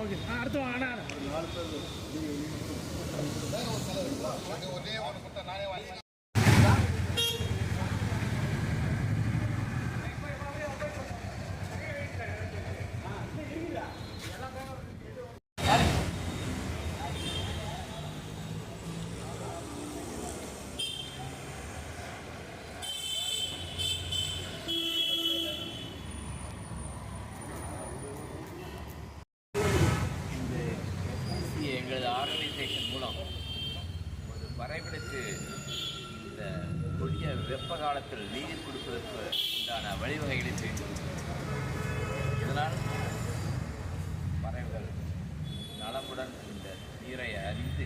Okay அடுத்து வாங்க நாலு பேர் ஒரே ஒரு குட்டை நானே வாங்கி எங்களது ஆர்கனைசேஷன் மூலம் ஒரு வரைபடத்து இந்த கொடிய வெப்ப காலத்தில் நீர் கொடுப்பதற்கு உண்டான வழிவகைகளை செய்து இதனால் பறவைகள் நலமுடன் இந்த நீரை அறிந்து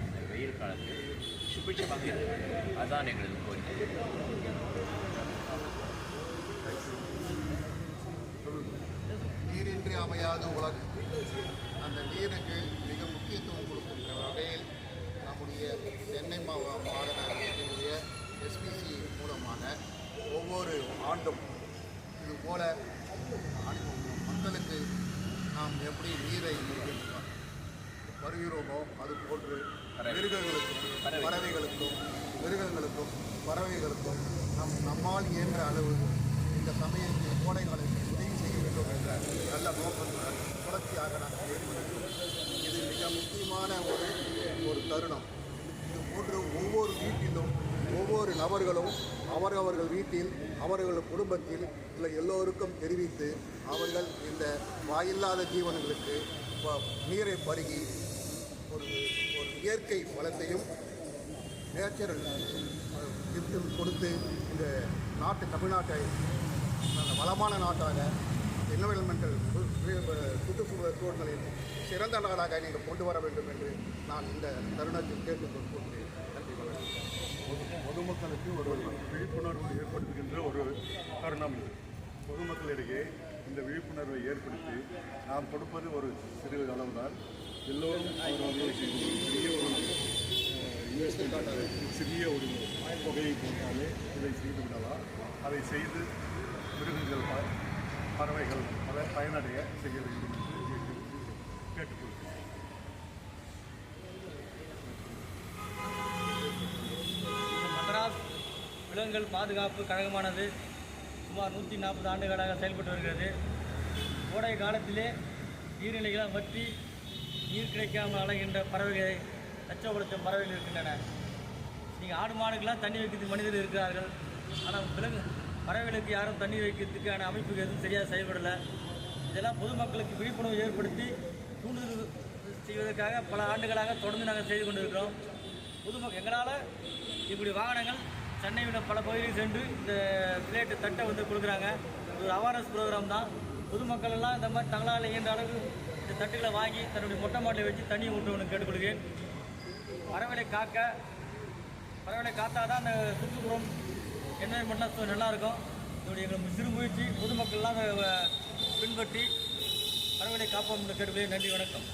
இந்த வெயில் காலத்தில் சுபிட்சமாக இருக்கிறது. அதுதான் எங்களது கோரிக்கை. நீரின்றி அமையாத உலகம். அந்த நீருக்கு மிக முக்கியத்துவம் கொடுக்கின்ற வகையில் நம்முடைய சென்னை மாநகரத்தினுடைய எஸ்பிசி மூலமாக ஒவ்வொரு ஆண்டும் இதுபோல மக்களுக்கு நாம் எப்படி நீரை வருகிறோமோ அதுபோன்று மிருகங்களுக்கும் பறவைகளுக்கும் நம்மால் இயன்ற அளவு இந்த சமயத்தில் கோடை காலத்தில் உதவி செய்ய வேண்டும் என்ற நல்ல நோக்கத்துடன் தொடர்ச்சியாக நாங்கள் ஏற்படுகிறோம். இது மிக முக்கியமான ஒரு தருணம். இது போன்று ஒவ்வொரு வீட்டிலும் ஒவ்வொரு நபர்களும் அவரவர்கள் வீட்டில் அவர்கள் குடும்பத்தில் இல்லை எல்லோருக்கும் தெரிவித்து அவர்கள் இந்த வாயில்லாத ஜீவன்களுக்கு நீரை பருகி ஒரு இயற்கை வளத்தையும் நேச்சுரல் கிஃப்ட்டும் கொடுத்து இந்த தமிழ்நாட்டை வளமான நாட்டாக என்விரான்மெண்டல் சுற்றுச்சூழலில் சிறந்த நாடாக நீங்கள் கொண்டு வர வேண்டும் என்று நான் இந்த தருணத்தில் கேட்டுக்கொள்கிறேன். நன்றி. பொதுமக்களுக்கு ஒரு விழிப்புணர்வு ஏற்படுத்துகின்ற ஒரு தருணம் இது. பொதுமக்களிடையே இந்த விழிப்புணர்வை ஏற்படுத்தி நாம் கொடுப்பது ஒரு சிறு அளவுதான். எல்லோரும் பெரிய ஒரு சிறிய ஒரு தொகையை போட்டாலே இதை செய்து விடலாம். அதை செய்து மிருகங்கள் பறவைகள் அதை பயனடைய செய்ய வேண்டும் என்று கேட்டுக்கொள்கிறேன். மதராஸ் விலங்குகள் பாதுகாப்பு கழகமானது சுமார் 140 ஆண்டுகளாக செயல்பட்டு வருகிறது. கோடை காலத்திலே நீர்நிலைகளாக வற்றி நீர் கிடைக்காமல் அலைகின்ற பறவைகளை லட்சம் பறவைகள் இருக்கின்றன. நீங்கள் ஆடு மாடுக்கெல்லாம் தண்ணி வைக்கிறதுக்கு மனிதர்கள் இருக்கிறார்கள். ஆனால் பறவைகளுக்கு யாரும் தண்ணீர் வைக்கிறதுக்கான அமைப்புகள் எதுவும் சரியாக செயல்படலை. இதெல்லாம் பொதுமக்களுக்கு விழிப்புணர்வு ஏற்படுத்தி தூண்டுதல் செய்வதற்காக பல ஆண்டுகளாக தொடர்ந்து நாங்கள் செய்து கொண்டிருக்கிறோம். பொதுமக்கள் எங்களால் இப்படி வாகனங்கள் சென்னையில் பல பகுதிகளில் சென்று இந்த பிளேட்டு தட்டை கொடுக்குறாங்க. ஒரு அவேர்னஸ் ப்ரோக்ராம் தான். பொதுமக்கள் எல்லாம் இந்த மாதிரி தங்களால் இயன்ற அளவுக்கு இந்த தட்டுகளை வாங்கி தன்னுடைய மொட்டை மாட்டில் வச்சு தண்ணி ஊற்றணும்னு கேட்டுக்கொள்கிறேன். பறவைகளை காத்தா தான் அந்த சுற்றுப்புறம் என்விரான்மெண்ட்லாம் நல்லாயிருக்கும். இதோடைய எங்களுக்கு சிறு முயற்சி பொதுமக்கள்லாம் பின்பற்றி பறவைகளை காப்போம்னு கேட்டுக்கொள்கிறேன். நன்றி, வணக்கம்.